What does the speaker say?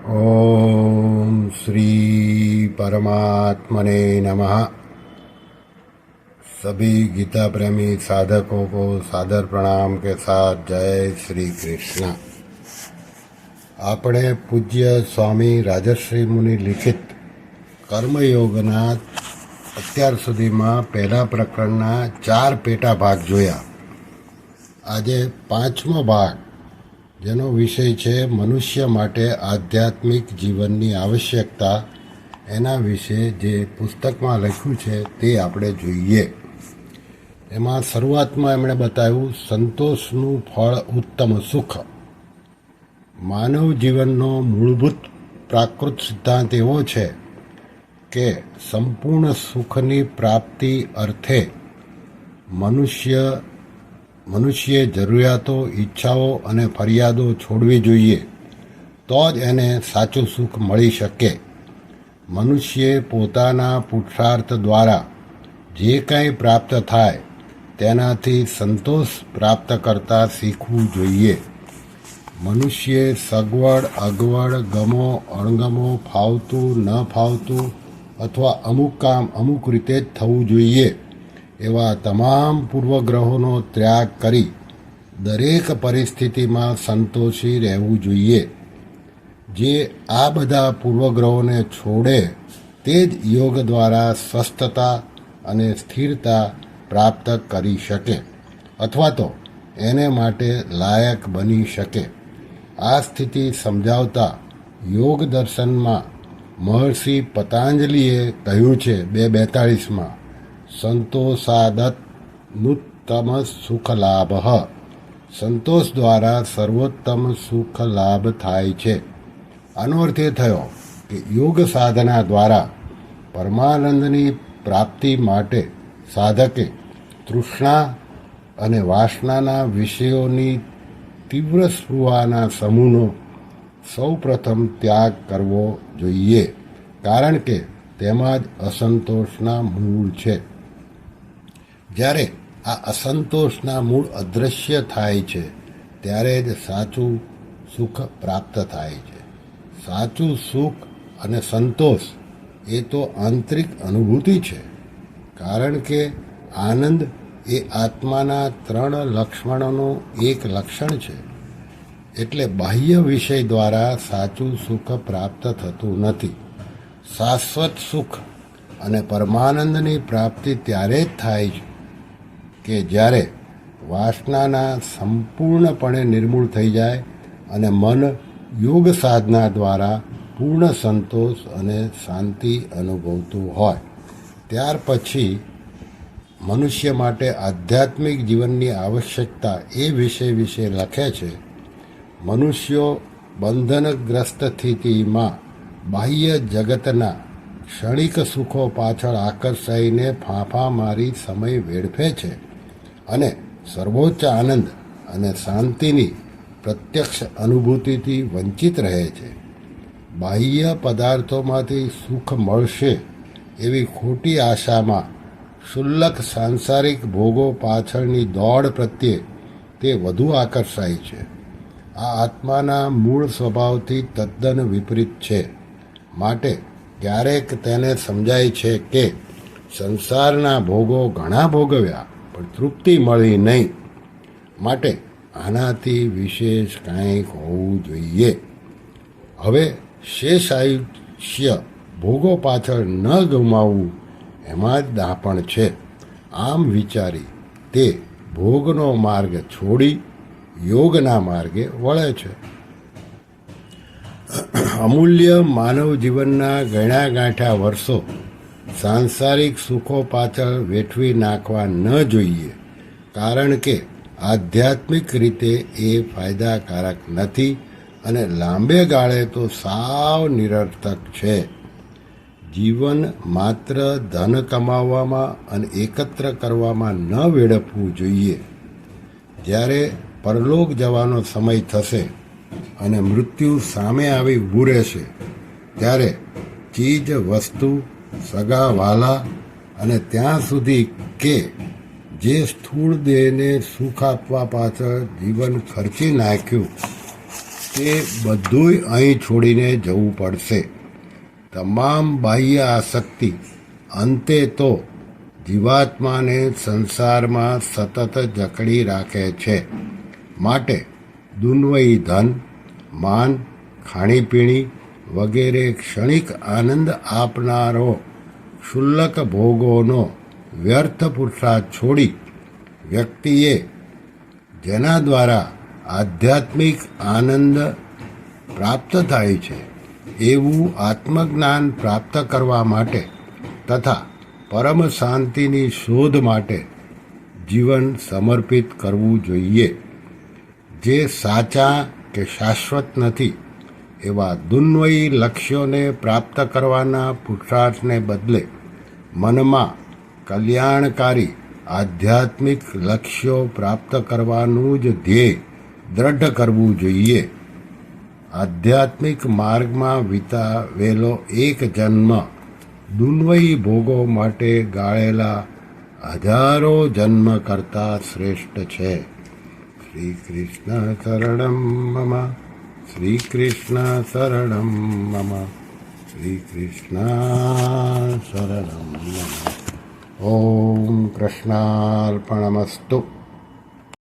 ओम श्री परमात्मने नमः। सभी गीता प्रेमी साधकों को सादर प्रणाम के साथ जय श्री कृष्ण। આપણે પૂજ્ય સ્વામી રાજર્ષિ મુનિ લિખિત કર્મયોગના અત્યાર સુધીમાં પહેલા પ્રકરણના 4 પેટા ભાગ જોયા. આજે 5મો ભાગ, જેનો વિષય છે મનુષ્ય માટે આધ્યાત્મિક જીવનની આવશ્યકતા, એના વિશે જે પુસ્તકમાં લખ્યું છે તે આપણે જોઈએ. એમાં શરૂઆતમાં એમણે બતાવ્યું સંતોષનું ફળ ઉત્તમ સુખ. માનવ જીવનનો મૂળભૂત પ્રાકૃત સિદ્ધાંત એવો છે કે સંપૂર્ણ સુખની પ્રાપ્તિ અર્થે મનુષ્યે જરૂરિયાતો, ઈચ્છાઓ અને ફરિયાદો છોડવી જોઈએ, તો જ એને સાચું સુખ મળી શકે. મનુષ્યે પોતાના પુરુષાર્થ દ્વારા જે કંઈ પ્રાપ્ત થાય તેનાથી સંતોષ પ્રાપ્ત કરતા શીખવું જોઈએ. મનુષ્યે સગવડ અગવડ, ગમો અણગમો, ફાવતું ન ફાવતું અથવા અમુક કામ અમુક રીતે જ થવું જોઈએ એવા તમામ પૂર્વગ્રહોનો ત્યાગ કરી દરેક પરિસ્થિતિમાં સંતોષી રહેવું જોઈએ. જે આ બધા પૂર્વગ્રહોને છોડે તે જ યોગ દ્વારા સ્વસ્થતા અને સ્થિરતા પ્રાપ્ત કરી શકે અથવા તો એને માટે લાયક બની શકે. આ સ્થિતિ સમજાવતા યોગ દર્શનમાં મહર્ષિ પતંજલિએ કહ્યું છે 2:42માં, સંતોષાદનુત્તમ સુખ લાભ. સંતોષ દ્વારા સર્વોત્તમ સુખ લાભ થાય છે. આનો અર્થ એ થયો કે યોગ સાધના દ્વારા પરમાનંદની પ્રાપ્તિ માટે સાધકે તૃષ્ણા અને વાસનાના વિષયોની તીવ્ર સ્પૃહાના સમૂહનો સૌ પ્રથમ ત્યાગ કરવો જોઈએ, કારણ કે તેમાં જ અસંતોષના મૂળ છે. જ્યારે આ અસંતોષના મૂળ અદૃશ્ય થાય છે ત્યારે જ સાચું સુખ પ્રાપ્ત થાય છે. સાચું સુખ અને સંતોષ એ તો આંતરિક અનુભૂતિ છે, કારણ કે આનંદ એ આત્માના 3 લક્ષણોનું એક લક્ષણ છે. એટલે બાહ્ય વિષય દ્વારા સાચું સુખ પ્રાપ્ત થતું નથી. શાશ્વત સુખ અને પરમાનંદની પ્રાપ્તિ ત્યારે જ થાય છે કે જ્યારે વાસનાના સંપૂર્ણપણે નિર્મૂળ થઈ જાય અને મન યોગ સાધના દ્વારા પૂર્ણ સંતોષ અને શાંતિ અનુભવતું હોય. ત્યાર પછી મનુષ્ય માટે આધ્યાત્મિક જીવનની આવશ્યકતા એ વિષય વિશે લખે છે. મનુષ્યો બંધનગ્રસ્ત સ્થિતિમાં બાહ્ય જગતના ક્ષણિક સુખો પાછળ આકર્ષાઈને ફાંફા મારી સમય વેડફે છે અને સર્વોચ્ચ આનંદ અને શાંતિની પ્રત્યક્ષ અનુભૂતિથી વંચિત રહે છે. બાહ્ય પદાર્થોમાંથી સુખ મળશે એવી ખોટી આશામાં ક્ષુલ્લક સાંસારિક ભોગો પાછળની દોડ પ્રત્યે તે વધુ આકર્ષાય છે. આ આત્માના મૂળ સ્વભાવથી તદ્દન વિપરીત છે. માટે ક્યારેક તેને સમજાય છે કે સંસારના ભોગો ઘણા ભોગવ્યા પણ તૃપ્તિ મળી નહીં, માટે આનાથી વિશેષ કંઈક હોવું જોઈએ. હવે શેષ આયુષ્ય ભોગો પાછળ ન ગુમાવવું એમાં જ દાપણ છે. આમ વિચારી તે ભોગનો માર્ગ છોડી યોગના માર્ગે વળે છે. અમૂલ્ય માનવ જીવનના ગણ્યા ગાંઠ્યા વર્ષો સાંસારિક સુખો પાછળ વેઠવી નાખવા ન જોઈએ, કારણ કે આધ્યાત્મિક રીતે એ ફાયદાકારક નથી અને લાંબે ગાળે તો સાવ નિરર્થક છે. જીવન માત્ર ધન કમાવવામાં અને એકત્ર કરવામાં ન વેડફવું જોઈએ. જ્યારે પરલોક જવાનો સમય થશે અને મૃત્યુ સામે આવી ઊભું રહેશે ત્યારે ચીજ વસ્તુ, સગા વહાલા અને ત્યાં સુધી કે જે સ્થૂળ દેહને સુખ આપવા પાછળ જીવન ખર્ચી નાખ્યું તે બધુંય અહીં છોડીને જવું પડશે. તમામ બાહ્ય આસક્તિ અંતે તો જીવાત્માને સંસારમાં સતત જકડી રાખે છે. માટે દુન્વયી ધન, માન, ખાણીપીણી વગેરે ક્ષણિક આનંદ આપનારો ક્ષુલ્લક ભોગોનો વ્યર્થ પુરુષાર્થ છોડી વ્યક્તિએ જેના દ્વારા આધ્યાત્મિક આનંદ પ્રાપ્ત થાય છે એવું આત્મજ્ઞાન પ્રાપ્ત કરવા માટે તથા પરમ શાંતિની શોધ માટે જીવન સમર્પિત કરવું જોઈએ. જે સાચા કે શાશ્વત નથી એવા દુન્વયી લક્ષ્યોને પ્રાપ્ત કરવાના પુરુષાર્થને બદલે મનમાં કલ્યાણકારી આધ્યાત્મિક લક્ષ્યો પ્રાપ્ત કરવાનું જ ધ્યેય દ્રઢ કરવું જોઈએ. આધ્યાત્મિક માર્ગમાં વિતાવેલો એક જન્મ દુન્વયી ભોગો માટે ગાળેલા હજારો જન્મ કરતાં શ્રેષ્ઠ છે. શ્રી કૃષ્ણ શરણમ મમ, શ્રી કૃષ્ણ શરણમ મમ, શ્રી કૃષ્ણ શરણમ મમ. ઓમ કૃષ્ણાર્પણમસ્તુ.